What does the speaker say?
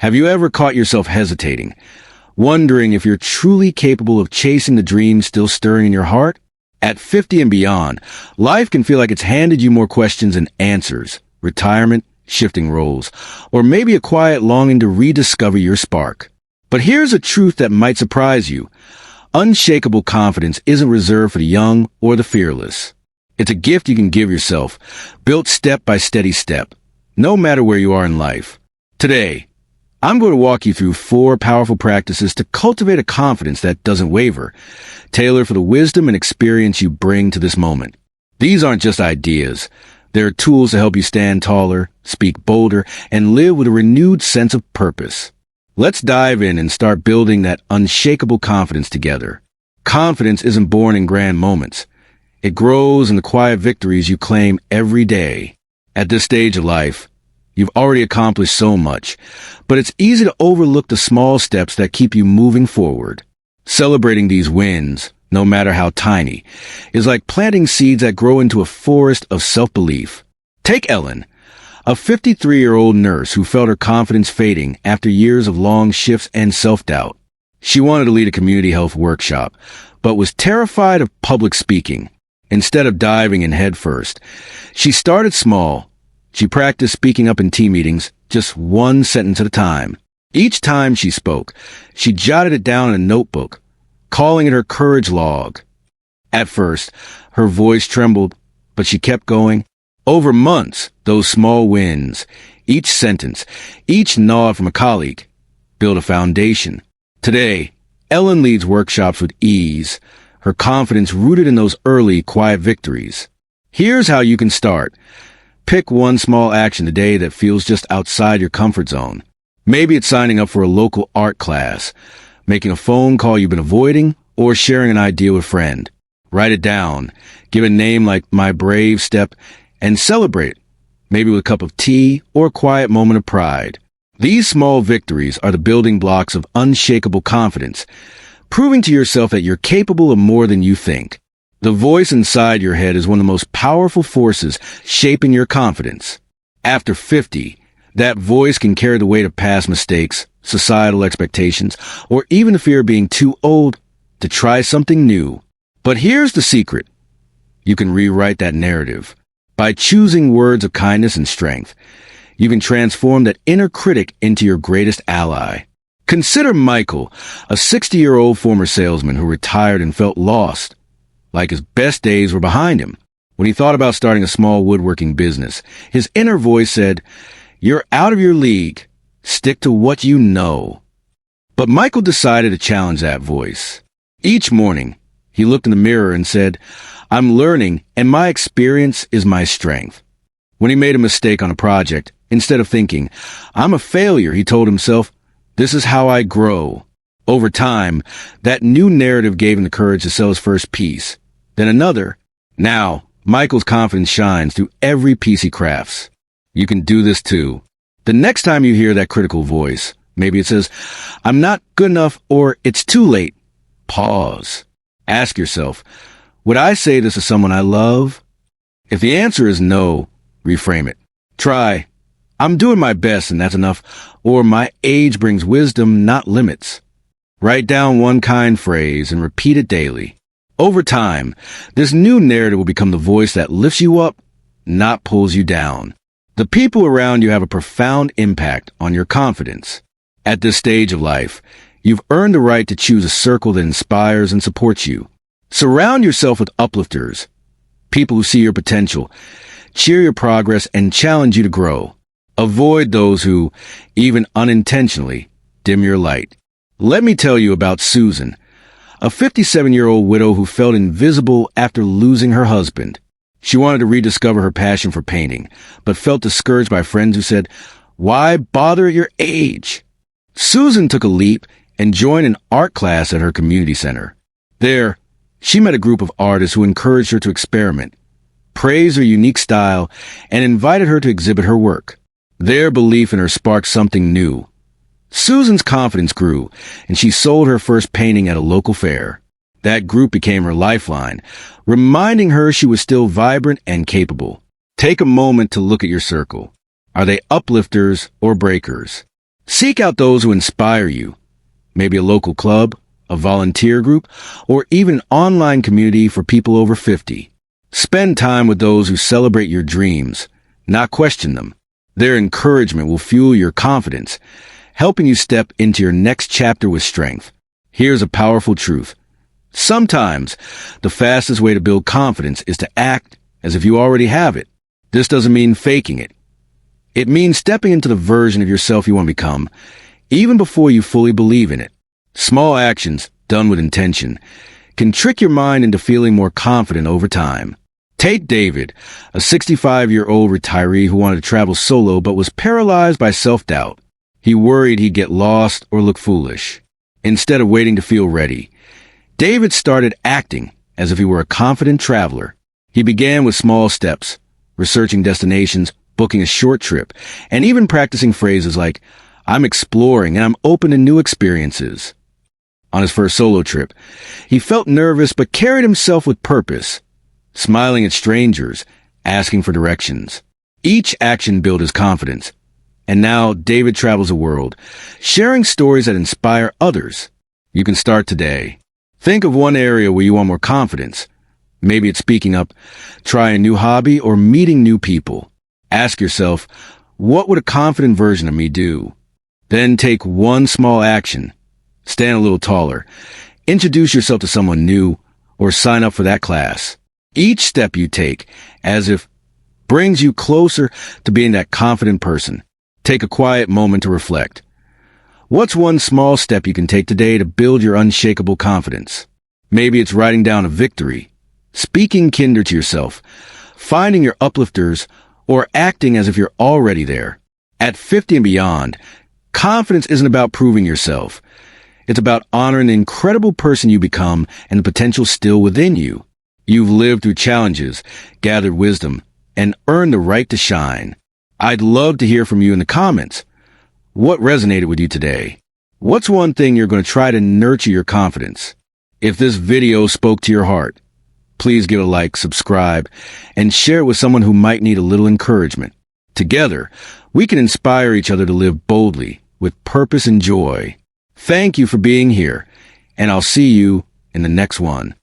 Have you ever caught yourself hesitating, wondering if you're truly capable of chasing the dreams still stirring in your heart? At 50 and beyond, life can feel like it's handed you more questions than answers. Retirement, shifting roles, or maybe a quiet longing to rediscover your spark. But here's a truth that might surprise you. Unshakable confidence isn't reserved for the young or the fearless. It's a gift you can give yourself, built step by steady step, no matter where you are in life. Today, I'm going to walk you through 4 powerful practices to cultivate a confidence that doesn't waver, tailored for the wisdom and experience you bring to this moment. These aren't just ideas. They're tools to help you stand taller, speak bolder, and live with a renewed sense of purpose. Let's dive in and start building that unshakable confidence together. Confidence isn't born in grand moments. It grows in the quiet victories you claim every day. At this stage of life, you've already accomplished so much, but it's easy to overlook the small steps that keep you moving forward. Celebrating these wins, no matter how tiny, is like planting seeds that grow into a forest of self-belief. Take Ellen, a 53-year-old nurse who felt her confidence fading after years of long shifts and self-doubt. She wanted to lead a community health workshop, but was terrified of public speaking. Instead of diving in head first, she started small. She practiced speaking up in team meetings, just one sentence at a time. Each time she spoke, she jotted it down in a notebook, calling it her courage log. At first, her voice trembled, but she kept going. Over months, those small wins, each sentence, each nod from a colleague, build a foundation. Today, Ellen leads workshops with ease, her confidence rooted in those early, quiet victories. Here's how you can start. Pick one small action today that feels just outside your comfort zone. Maybe it's signing up for a local art class, making a phone call you've been avoiding, or sharing an idea with a friend. Write it down, give a name like My Brave Step, and celebrate, maybe with a cup of tea or a quiet moment of pride. These small victories are the building blocks of unshakable confidence, proving to yourself that you're capable of more than you think. The voice inside your head is one of the most powerful forces shaping your confidence. After 50, that voice can carry the weight of past mistakes, societal expectations, or even the fear of being too old to try something new. But here's the secret. You can rewrite that narrative. By choosing words of kindness and strength, you can transform that inner critic into your greatest ally. Consider Michael, a 60-year-old former salesman who retired and felt lost, like his best days were behind him. When he thought about starting a small woodworking business, his inner voice said, "You're out of your league. Stick to what you know." But Michael decided to challenge that voice. Each morning, he looked in the mirror and said, "I'm learning, and my experience is my strength." When he made a mistake on a project, instead of thinking, "I'm a failure," he told himself, "This is how I grow." Over time, that new narrative gave him the courage to sell his first piece, then another. Now, Michael's confidence shines through every piece he crafts. You can do this too. The next time you hear that critical voice, maybe it says, "I'm not good enough," or "It's too late," pause. Ask yourself, would I say this to someone I love? If the answer is no, reframe it. Try, "I'm doing my best and that's enough," or "My age brings wisdom, not limits." Write down one kind phrase and repeat it daily. Over time, this new narrative will become the voice that lifts you up, not pulls you down. The people around you have a profound impact on your confidence. At this stage of life, you've earned the right to choose a circle that inspires and supports you. Surround yourself with uplifters, people who see your potential, cheer your progress, and challenge you to grow. Avoid those who, even unintentionally, dim your light. Let me tell you about Susan, a 57-year-old widow who felt invisible after losing her husband. She wanted to rediscover her passion for painting, but felt discouraged by friends who said, "Why bother at your age?" Susan took a leap and joined an art class at her community center. There, she met a group of artists who encouraged her to experiment, praised her unique style, and invited her to exhibit her work. Their belief in her sparked something new. Susan's confidence grew, and she sold her first painting at a local fair. That group became her lifeline, reminding her she was still vibrant and capable. Take a moment to look at your circle. Are they uplifters or breakers? Seek out those who inspire you, maybe a local club, a volunteer group, or even an online community for people over 50. Spend time with those who celebrate your dreams, not question them. Their encouragement will fuel your confidence, helping you step into your next chapter with strength. Here's a powerful truth. Sometimes, the fastest way to build confidence is to act as if you already have it. This doesn't mean faking it. It means stepping into the version of yourself you want to become, even before you fully believe in it. Small actions, done with intention, can trick your mind into feeling more confident over time. Take David, a 65-year-old retiree who wanted to travel solo but was paralyzed by self-doubt. He worried he'd get lost or look foolish. Instead of waiting to feel ready, David started acting as if he were a confident traveler. He began with small steps, researching destinations, booking a short trip, and even practicing phrases like, "I'm exploring and I'm open to new experiences." On his first solo trip, he felt nervous but carried himself with purpose, smiling at strangers, asking for directions. Each action built his confidence, and now David travels the world, sharing stories that inspire others. You can start today. Think of one area where you want more confidence. Maybe it's speaking up, trying a new hobby, or meeting new people. Ask yourself, what would a confident version of me do? Then take one small action. Stand a little taller. Introduce yourself to someone new, or sign up for that class. Each step you take, as if, brings you closer to being that confident person. Take a quiet moment to reflect. What's one small step you can take today to build your unshakable confidence? Maybe it's writing down a victory, speaking kinder to yourself, finding your uplifters, or acting as if you're already there. At 50 and beyond, confidence isn't about proving yourself. It's about honoring the incredible person you become and the potential still within you. You've lived through challenges, gathered wisdom, and earned the right to shine. I'd love to hear from you in the comments. What resonated with you today? What's one thing you're going to try to nurture your confidence? If this video spoke to your heart, please give a like, subscribe, and share it with someone who might need a little encouragement. Together, we can inspire each other to live boldly, with purpose and joy. Thank you for being here, and I'll see you in the next one.